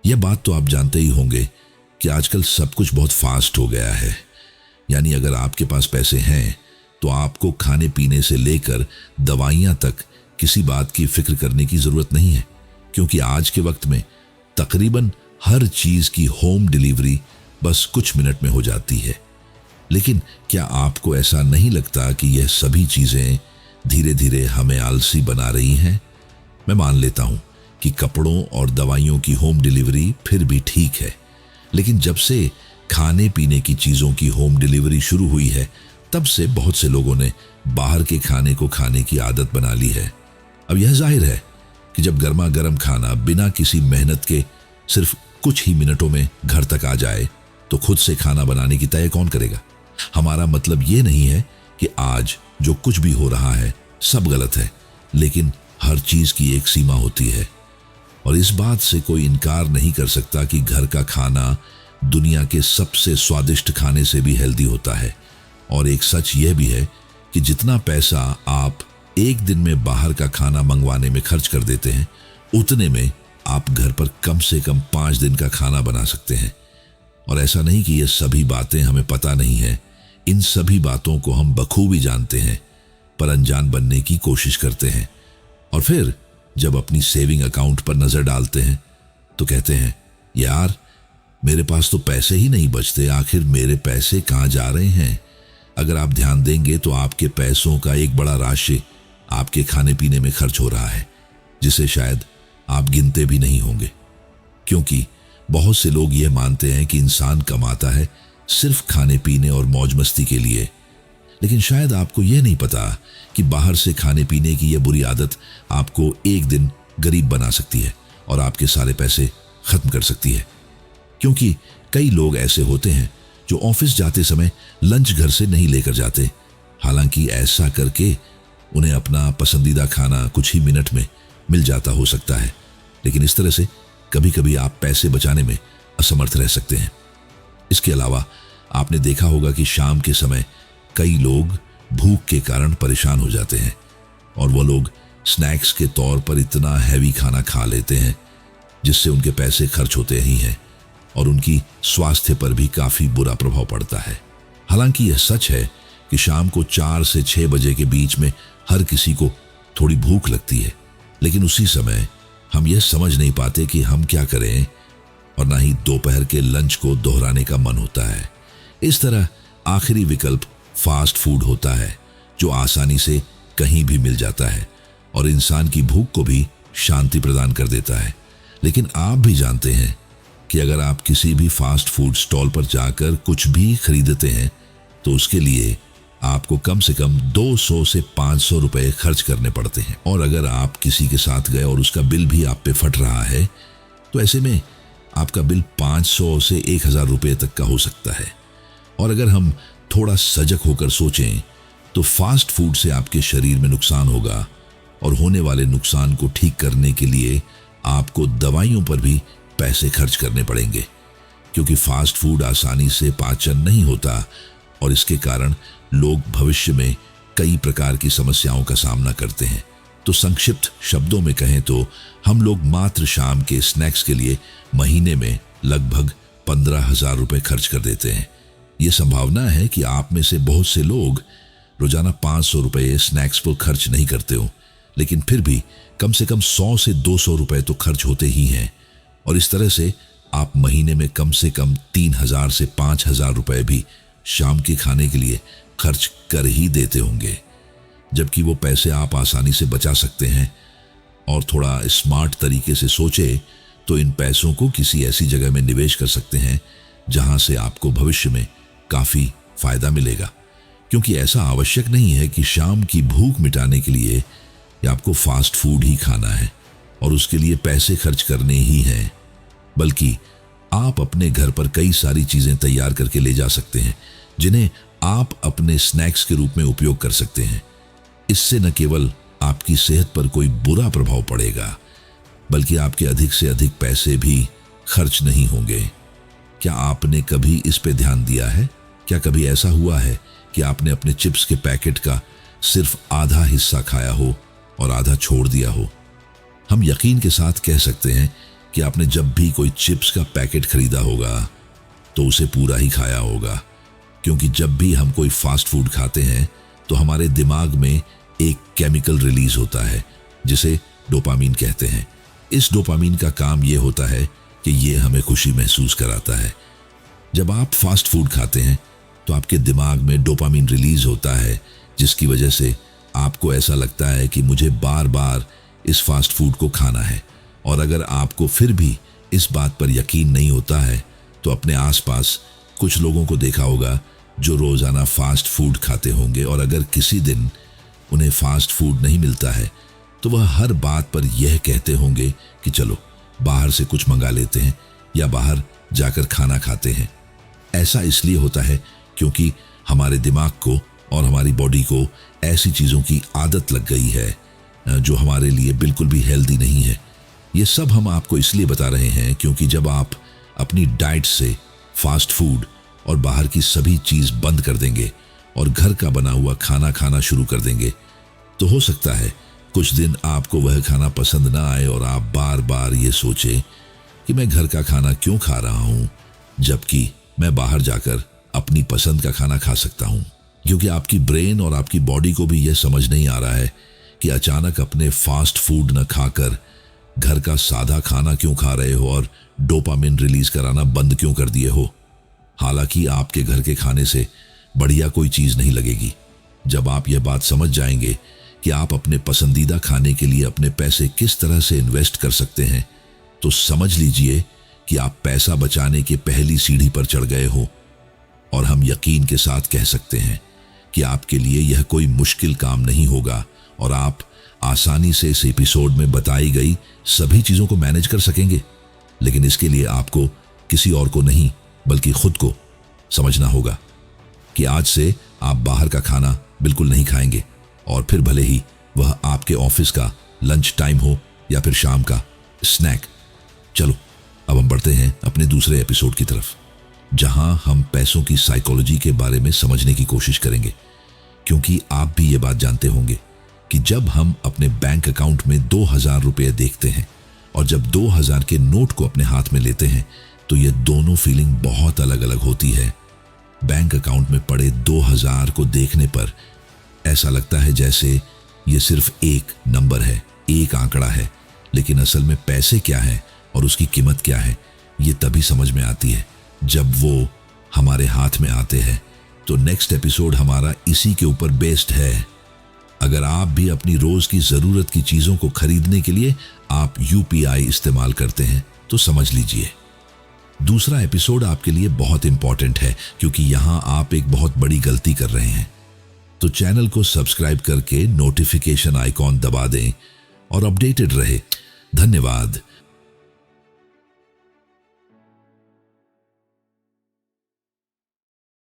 यह बात तो आप जानते ही होंगे कि आजकल सब कुछ बहुत फास्ट हो गया है। यानी अगर आपके पास पैसे हैं तो आपको खाने पीने से लेकर दवाइयाँ तक किसी बात की फिक्र करने की ज़रूरत नहीं है, क्योंकि आज के वक्त में तकरीबन हर चीज़ की होम डिलीवरी बस कुछ मिनट में हो जाती है। लेकिन क्या आपको ऐसा नहीं लगता कि यह सभी चीज़ें धीरे धीरे हमें आलसी बना रही हैं? मैं मान लेता हूँ कि कपड़ों और दवाइयों की होम डिलीवरी फिर भी ठीक है, लेकिन जब से खाने पीने की चीज़ों की होम डिलीवरी शुरू हुई है तब से बहुत से लोगों ने बाहर के खाने को खाने की आदत बना ली है। अब यह जाहिर है कि जब गर्मा गर्म खाना बिना किसी मेहनत के सिर्फ कुछ ही मिनटों में घर तक आ जाए तो खुद से खाना बनाने की तय कौन करेगा? हमारा मतलब ये नहीं है कि आज जो कुछ भी हो रहा है सब गलत है, लेकिन हर चीज़ की एक सीमा होती है और इस बात से कोई इनकार नहीं कर सकता कि घर का खाना दुनिया के सबसे स्वादिष्ट खाने से भी हेल्दी होता है। और एक सच यह भी है कि जितना पैसा आप एक दिन में बाहर का खाना मंगवाने में खर्च कर देते हैं, उतने में आप घर पर कम से कम 5 दिन का खाना बना सकते हैं। और ऐसा नहीं कि ये सभी बातें हमें पता नहीं है, इन सभी बातों को हम बखूबी जानते हैं, पर अनजान बनने की कोशिश करते हैं। और फिर जब अपनी सेविंग अकाउंट पर नज़र डालते हैं तो कहते हैं, यार मेरे पास तो पैसे ही नहीं बचते, आखिर मेरे पैसे कहाँ जा रहे हैं? अगर आप ध्यान देंगे तो आपके पैसों का एक बड़ा राशि आपके खाने पीने में खर्च हो रहा है, जिसे शायद आप गिनते भी नहीं होंगे। क्योंकि बहुत से लोग ये मानते हैं कि इंसान कमाता है सिर्फ खाने पीने और मौज मस्ती के लिए, लेकिन शायद आपको यह नहीं पता कि बाहर से खाने पीने की यह बुरी आदत आपको एक दिन गरीब बना सकती है और आपके सारे पैसे खत्म कर सकती है। क्योंकि कई लोग ऐसे होते हैं जो ऑफिस जाते समय लंच घर से नहीं लेकर जाते, हालांकि ऐसा करके उन्हें अपना पसंदीदा खाना कुछ ही मिनट में मिल जाता हो सकता है, लेकिन इस तरह से कभी कभी आप पैसे बचाने में असमर्थ रह सकते हैं। इसके अलावा आपने देखा होगा कि शाम के समय कई लोग भूख के कारण परेशान हो जाते हैं और वो लोग स्नैक्स के तौर पर इतना हैवी खाना खा लेते हैं जिससे उनके पैसे खर्च होते ही हैं और उनकी स्वास्थ्य पर भी काफ़ी बुरा प्रभाव पड़ता है। हालांकि यह सच है कि शाम को 4 से 6 बजे के बीच में हर किसी को थोड़ी भूख लगती है, लेकिन उसी समय हम यह समझ नहीं पाते कि हम क्या करें और ना ही दोपहर के लंच को दोहराने का मन होता है। इस तरह आखिरी विकल्प फास्ट फूड होता है, जो आसानी से कहीं भी मिल जाता है और इंसान की भूख को भी शांति प्रदान कर देता है। लेकिन आप भी जानते हैं कि अगर आप किसी भी फास्ट फूड स्टॉल पर जाकर कुछ भी खरीदते हैं तो उसके लिए आपको कम से कम 200 से 500 रुपए खर्च करने पड़ते हैं। और अगर आप किसी के साथ गए और उसका बिल भी आप पे फट रहा है तो ऐसे में आपका बिल 500 से 1000 रुपए तक का हो सकता है। और अगर हम थोड़ा सजग होकर सोचें तो फास्ट फूड से आपके शरीर में नुकसान होगा और होने वाले नुकसान को ठीक करने के लिए आपको दवाइयों पर भी पैसे खर्च करने पड़ेंगे, क्योंकि फास्ट फूड आसानी से पाचन नहीं होता और इसके कारण लोग भविष्य में कई प्रकार की समस्याओं का सामना करते हैं। तो संक्षिप्त शब्दों में कहें तो हम लोग मात्र शाम के स्नैक्स के लिए महीने में लगभग 15,000 रुपए खर्च कर देते हैं। ये संभावना है कि आप में से बहुत से लोग रोजाना 500 रुपए स्नैक्स पर खर्च नहीं करते हो, लेकिन फिर भी कम से कम 100 से 200 रुपए तो खर्च होते ही हैं और इस तरह से आप महीने में कम से कम 3,000 से 5,000 रुपए भी शाम के खाने के लिए खर्च कर ही देते होंगे, जबकि वो पैसे आप आसानी से बचा सकते हैं। और थोड़ा स्मार्ट तरीके से सोचे तो इन पैसों को किसी ऐसी जगह में निवेश कर सकते हैं जहां से आपको भविष्य में काफ़ी फायदा मिलेगा। क्योंकि ऐसा आवश्यक नहीं है कि शाम की भूख मिटाने के लिए आपको फास्ट फूड ही खाना है और उसके लिए पैसे खर्च करने ही हैं, बल्कि आप अपने घर पर कई सारी चीज़ें तैयार करके ले जा सकते हैं जिन्हें आप अपने स्नैक्स के रूप में उपयोग कर सकते हैं। इससे न केवल आपकी सेहत पर कोई बुरा प्रभाव पड़ेगा, बल्कि आपके अधिक से अधिक पैसे भी खर्च नहीं होंगे। क्या आपने कभी इस पे ध्यान दिया है? क्या कभी ऐसा हुआ है कि आपने अपने चिप्स के पैकेट का सिर्फ आधा हिस्सा खाया हो और आधा छोड़ दिया हो? हम यकीन के साथ कह सकते हैं कि आपने जब भी कोई चिप्स का पैकेट खरीदा होगा तो उसे पूरा ही खाया होगा, क्योंकि जब भी हम कोई फास्ट फूड खाते हैं तो हमारे दिमाग में एक केमिकल रिलीज होता है जिसे डोपामीन कहते हैं। इस डोपामीन का काम ये होता है कि ये हमें खुशी महसूस कराता है। जब आप फास्ट फूड खाते हैं तो आपके दिमाग में डोपामीन रिलीज होता है, जिसकी वजह से आपको ऐसा लगता है कि मुझे बार बार इस फास्ट फूड को खाना है। और अगर आपको फिर भी इस बात पर यकीन नहीं होता है तो अपने आसपास कुछ लोगों को देखा होगा जो रोज़ाना फास्ट फूड खाते होंगे, और अगर किसी दिन उन्हें फास्ट फूड नहीं मिलता है तो वह हर बात पर यह कहते होंगे कि चलो बाहर से कुछ मंगा लेते हैं या बाहर जाकर खाना खाते हैं। ऐसा इसलिए होता है क्योंकि हमारे दिमाग को और हमारी बॉडी को ऐसी चीज़ों की आदत लग गई है जो हमारे लिए बिल्कुल भी हेल्दी नहीं है। ये सब हम आपको इसलिए बता रहे हैं क्योंकि जब आप अपनी डाइट से फास्ट फूड और बाहर की सभी चीज़ बंद कर देंगे और घर का बना हुआ खाना खाना शुरू कर देंगे तो हो सकता है कुछ दिन आपको वह खाना पसंद ना आए और आप बार बार ये सोचें कि मैं घर का खाना क्यों खा रहा हूँ जबकि मैं बाहर जाकर अपनी पसंद का खाना खा सकता हूँ। क्योंकि आपकी ब्रेन और आपकी बॉडी को भी यह समझ नहीं आ रहा है कि अचानक अपने फास्ट फूड न खाकर घर का सादा खाना क्यों खा रहे हो और डोपामिन रिलीज कराना बंद क्यों कर दिए हो। हालांकि आपके घर के खाने से बढ़िया कोई चीज़ नहीं लगेगी। जब आप यह बात समझ जाएंगे कि आप अपने पसंदीदा खाने के लिए अपने पैसे किस तरह से इन्वेस्ट कर सकते हैं तो समझ लीजिए कि आप पैसा बचाने की पहली सीढ़ी पर चढ़ गए हो। और हम यकीन के साथ कह सकते हैं कि आपके लिए यह कोई मुश्किल काम नहीं होगा और आप आसानी से इस एपिसोड में बताई गई सभी चीज़ों को मैनेज कर सकेंगे। लेकिन इसके लिए आपको किसी और को नहीं बल्कि खुद को समझना होगा कि आज से आप बाहर का खाना बिल्कुल नहीं खाएंगे, और फिर भले ही वह आपके ऑफिस का लंच टाइम हो या फिर शाम का स्नैक। चलो अब हम बढ़ते हैं अपने दूसरे एपिसोड की तरफ, जहां हम पैसों की साइकोलॉजी के बारे में समझने की कोशिश करेंगे। क्योंकि आप भी ये बात जानते होंगे कि जब हम अपने बैंक अकाउंट में 2000 रुपये देखते हैं और जब 2000 के नोट को अपने हाथ में लेते हैं तो ये दोनों फीलिंग बहुत अलग अलग होती है। बैंक अकाउंट में पड़े 2000 को देखने पर ऐसा लगता है जैसे ये सिर्फ एक नंबर है, एक आंकड़ा है, लेकिन असल में पैसे क्या है और उसकी कीमत क्या है ये तभी समझ में आती है जब वो हमारे हाथ में आते हैं। तो नेक्स्ट एपिसोड हमारा इसी के ऊपर बेस्ड है। अगर आप भी अपनी रोज की जरूरत की चीजों को खरीदने के लिए आप यूपीआई इस्तेमाल करते हैं तो समझ लीजिए दूसरा एपिसोड आपके लिए बहुत इंपॉर्टेंट है, क्योंकि यहां आप एक बहुत बड़ी गलती कर रहे हैं। तो चैनल को सब्सक्राइब करके नोटिफिकेशन आइकॉन दबा दें और अपडेटेड रहे। धन्यवाद।